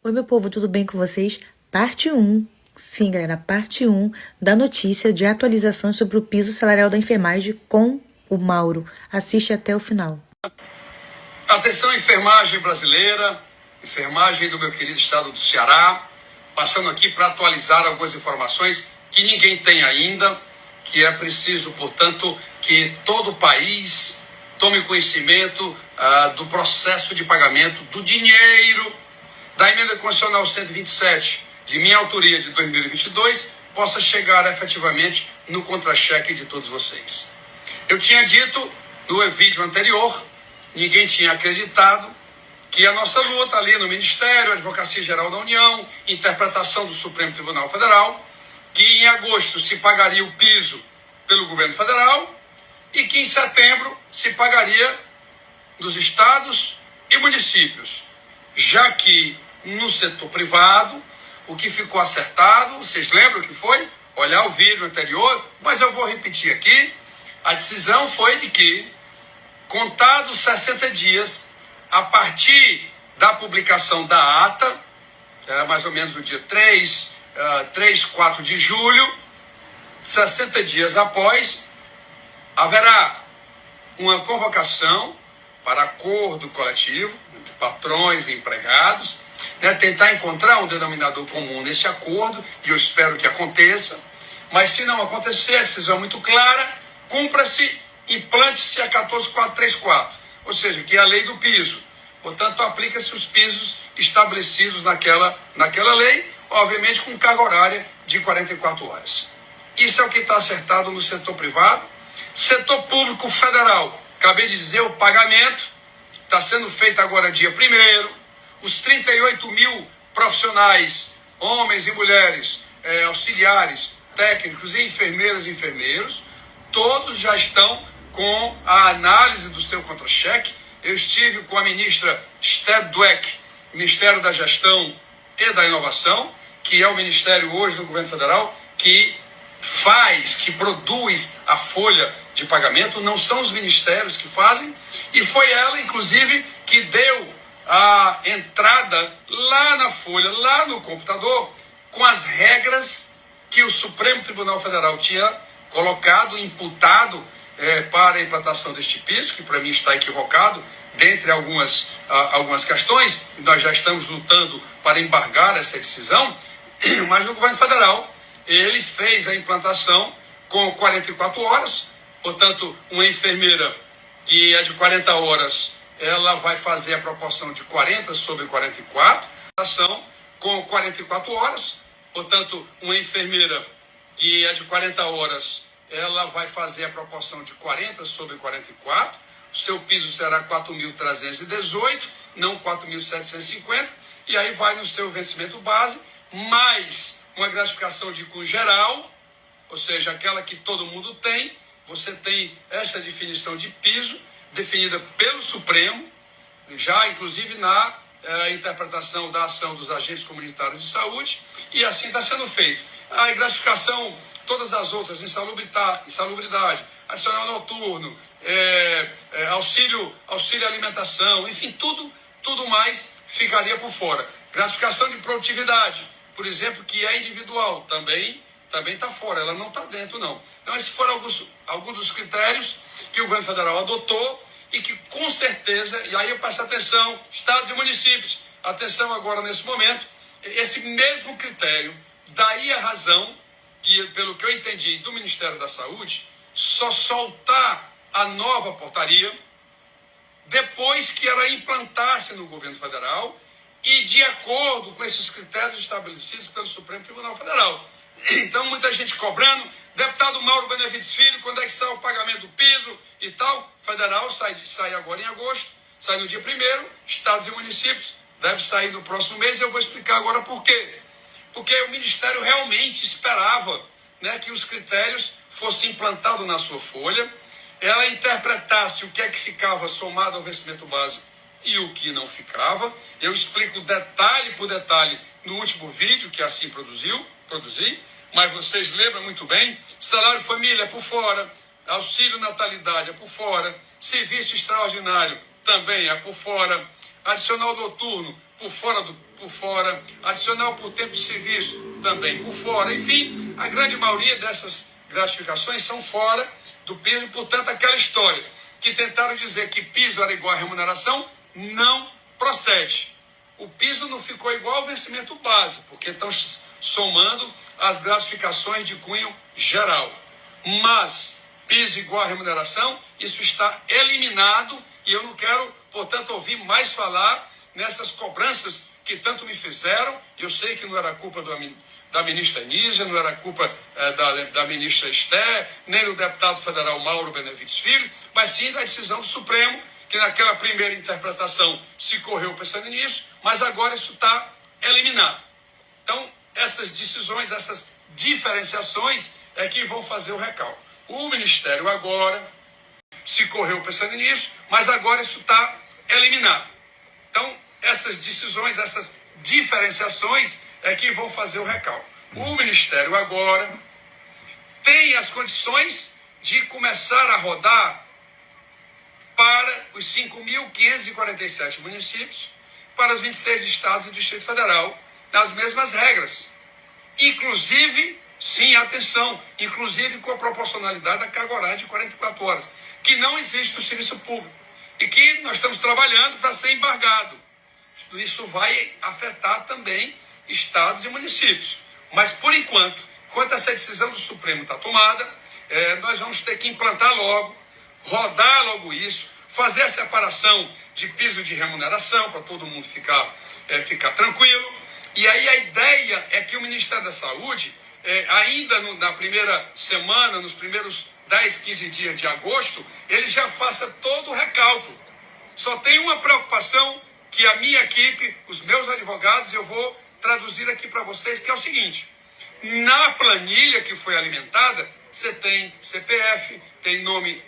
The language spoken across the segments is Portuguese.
Oi, meu povo, tudo bem com vocês? Parte 1. Sim, galera, parte 1 da notícia de atualização sobre o piso salarial da enfermagem com o Mauro. Assiste até o final. Atenção, enfermagem brasileira, enfermagem do meu querido estado do Ceará, passando aqui para atualizar algumas informações que ninguém tem ainda, que é preciso, portanto, que todo o país tome conhecimento do processo de pagamento do dinheiro da emenda constitucional 127, de minha autoria de 2022, possa chegar efetivamente no contra-cheque de todos vocês. Eu tinha dito no vídeo anterior, ninguém tinha acreditado, que a nossa luta ali no Ministério, Advocacia Geral da União, interpretação do Supremo Tribunal Federal, que em agosto se pagaria o piso pelo governo federal e que em setembro se pagaria dos estados e municípios, já que no setor privado, o que ficou acertado, vocês lembram o que foi? Olhar o vídeo anterior, mas eu vou repetir aqui, a decisão foi de que, contados 60 dias, a partir da publicação da ata, mais ou menos no dia 4 de julho, 60 dias após, haverá uma convocação para acordo coletivo entre patrões e empregados, tentar encontrar um denominador comum nesse acordo, e eu espero que aconteça, mas se não acontecer, a decisão é muito clara, cumpra-se, implante-se a 14434, ou seja, que é a lei do piso. Portanto, aplica-se os pisos estabelecidos naquela lei, obviamente com carga horária de 44 horas. Isso é o que está acertado no setor privado. Setor público federal, acabei de dizer, o pagamento está sendo feito agora dia 1º, os 38 mil profissionais, homens e mulheres, auxiliares, técnicos e enfermeiras e enfermeiros, todos já estão com a análise do seu contra-cheque. Eu estive com a ministra Esther Dweck, Ministério da Gestão e da Inovação, que é o ministério hoje do governo federal, que produz a folha de pagamento, não são os ministérios que fazem, e foi ela, inclusive, que deu a entrada lá na folha, lá no computador, com as regras que o Supremo Tribunal Federal tinha colocado, imputado para a implantação deste piso, que para mim está equivocado, dentre algumas questões, e nós já estamos lutando para embargar essa decisão, mas o governo federal, ele fez a implantação com 44 horas, portanto, uma enfermeira que é de 40 horas, ela vai fazer a proporção de 40 sobre 44, com 44 horas, portanto, uma enfermeira que é de 40 horas, ela vai fazer a proporção de 40 sobre 44, o seu piso será 4.318, não 4.750, e aí vai no seu vencimento base, mais uma gratificação de cunho geral, ou seja, aquela que todo mundo tem. Você tem essa definição de piso, definida pelo Supremo, já inclusive na interpretação da ação dos agentes comunitários de saúde, e assim está sendo feito. A gratificação, todas as outras, insalubridade, adicional noturno, auxílio alimentação, enfim, tudo mais ficaria por fora. Gratificação de produtividade, por exemplo, que é individual, também está fora, ela não está dentro, não. Então, esses foram alguns dos critérios que o governo federal adotou e que, com certeza, e aí eu peço atenção, estados e municípios, atenção agora nesse momento, esse mesmo critério, daí a razão que, pelo que eu entendi do Ministério da Saúde, só soltar a nova portaria depois que ela implantasse no governo federal e de acordo com esses critérios estabelecidos pelo Supremo Tribunal Federal. Então, muita gente cobrando, deputado Mauro Benevides Filho, quando é que sai o pagamento do piso e tal? Federal sai agora em agosto, sai no dia 1º, estados e municípios, deve sair no próximo mês, e eu vou explicar agora por quê. Porque o Ministério realmente esperava, que os critérios fossem implantados na sua folha, ela interpretasse o que é que ficava somado ao vencimento básico e o que não ficava. Eu explico detalhe por detalhe no último vídeo, que assim produzi, mas vocês lembram muito bem, salário família é por fora, auxílio natalidade é por fora, serviço extraordinário também é por fora, adicional noturno por por fora, adicional por tempo de serviço também por fora. Enfim, a grande maioria dessas gratificações são fora do piso, portanto, aquela história que tentaram dizer que piso era igual à remuneração, não procede. O piso não ficou igual ao vencimento base, porque estão somando as gratificações de cunho geral. Mas piso igual à remuneração, isso está eliminado e eu não quero, portanto, ouvir mais falar nessas cobranças que tanto me fizeram. Eu sei que não era culpa da ministra Nízia, não era culpa da ministra Esther, nem do deputado federal Mauro Benevides Filho, mas sim da decisão do Supremo, que naquela primeira interpretação se correu pensando nisso, mas agora isso está eliminado. Então, essas decisões, essas diferenciações é que vão fazer o recalque. O Ministério agora se correu pensando nisso, mas agora isso está eliminado. Então, essas decisões, essas diferenciações é que vão fazer o recalque. O Ministério agora tem as condições de começar a rodar para os 5.547 municípios, para os 26 estados do Distrito Federal, nas mesmas regras. Inclusive, sim, atenção, inclusive com a proporcionalidade da carga horária de 44 horas, que não existe no serviço público e que nós estamos trabalhando para ser embargado. Isso vai afetar também estados e municípios. Mas, por enquanto essa decisão do Supremo está tomada, nós vamos ter que implantar logo, rodar logo isso, fazer a separação de piso de remuneração para todo mundo ficar tranquilo. E aí a ideia é que o Ministério da Saúde, ainda na primeira semana, nos primeiros 10, 15 dias de agosto, ele já faça todo o recálculo. Só tem uma preocupação que a minha equipe, os meus advogados, eu vou traduzir aqui para vocês, que é o seguinte: na planilha que foi alimentada, você tem CPF, tem nome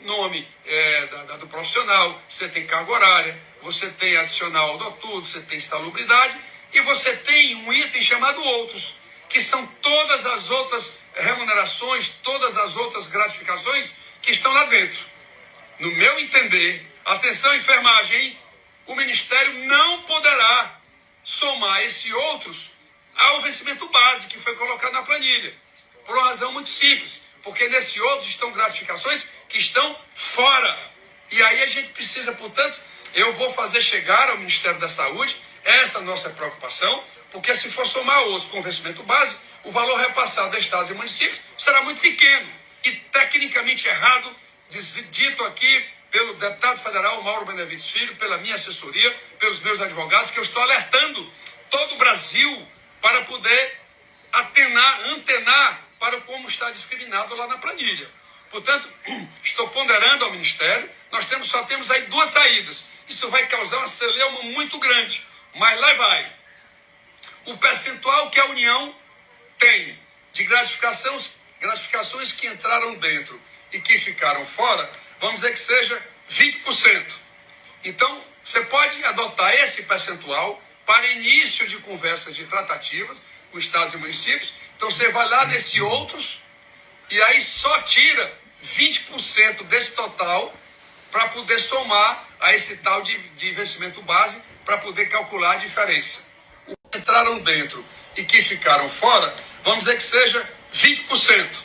do profissional, você tem carga horária, você tem adicional do tudo, você tem insalubridade, e você tem um item chamado outros, que são todas as outras remunerações, todas as outras gratificações que estão lá dentro. No meu entender, atenção enfermagem, hein? O Ministério não poderá somar esse outros ao vencimento base que foi colocado na planilha, por uma razão muito simples, porque nesse outros estão gratificações que estão fora. E aí a gente precisa, portanto, eu vou fazer chegar ao Ministério da Saúde essa nossa preocupação, porque se for somar outros com o vencimento base, o valor repassado a estados e municípios será muito pequeno e tecnicamente errado, dito aqui pelo deputado federal Mauro Benevides Filho, pela minha assessoria, pelos meus advogados, que eu estou alertando todo o Brasil para poder antenar para como está discriminado lá na planilha. Portanto, estou ponderando ao Ministério, nós só temos aí duas saídas. Isso vai causar uma celeuma muito grande, mas lá vai. O percentual que a União tem de gratificações que entraram dentro e que ficaram fora, vamos dizer que seja 20%. Então, você pode adotar esse percentual para início de conversas de tratativas com estados e municípios. Então, você vai lá nesse outros e aí só tira 20% desse total para poder somar a esse tal de investimento base, para poder calcular a diferença. O que entraram dentro e que ficaram fora, vamos dizer que seja 20%.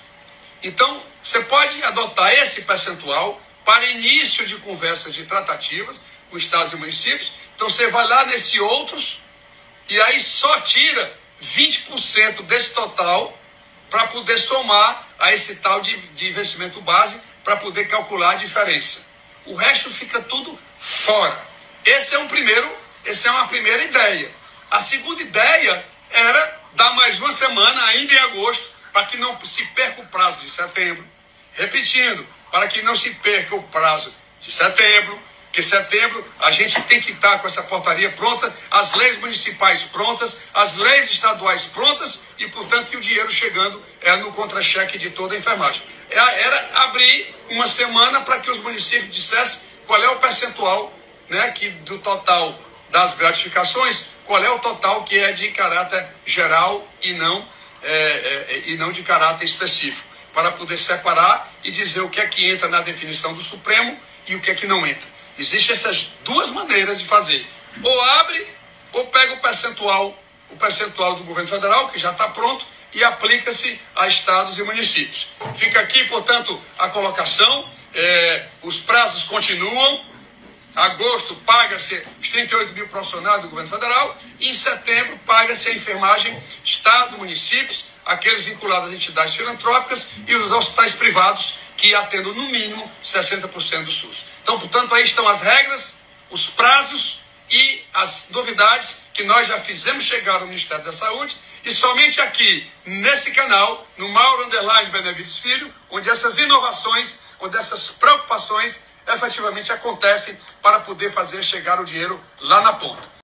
Então, você pode adotar esse percentual para início de conversas de tratativas com estados e municípios. Então, você vai lá nesse outros e aí só tira 20% desse total para poder somar a esse tal de investimento base, para poder calcular a diferença. O resto fica tudo fora. Essa é uma primeira ideia. A segunda ideia era dar mais uma semana, ainda em agosto, para que não se perca o prazo de setembro. Repetindo, para que não se perca o prazo de setembro, que setembro a gente tem que estar com essa portaria pronta, as leis municipais prontas, as leis estaduais prontas e, portanto, o dinheiro chegando no contra-cheque de toda a enfermagem. Era abrir uma semana para que os municípios dissessem qual é o percentual, né, do total das gratificações, qual é o total que é de caráter geral e não de caráter específico, para poder separar e dizer o que é que entra na definição do Supremo e o que é que não entra. Existem essas duas maneiras de fazer. Ou abre ou pega o percentual do governo federal, que já está pronto, e aplica-se a estados e municípios. Fica aqui, portanto, a colocação, os prazos continuam. Agosto paga-se os 38 mil profissionais do governo federal, e em setembro paga-se a enfermagem, estados, municípios, aqueles vinculados às entidades filantrópicas e os hospitais privados que atendam no mínimo 60% do SUS. Então, portanto, aí estão as regras, os prazos e as novidades que nós já fizemos chegar ao Ministério da Saúde, e somente aqui, nesse canal, no Mauro _ Benevides Filho, onde essas inovações, onde essas preocupações efetivamente acontecem para poder fazer chegar o dinheiro lá na ponta.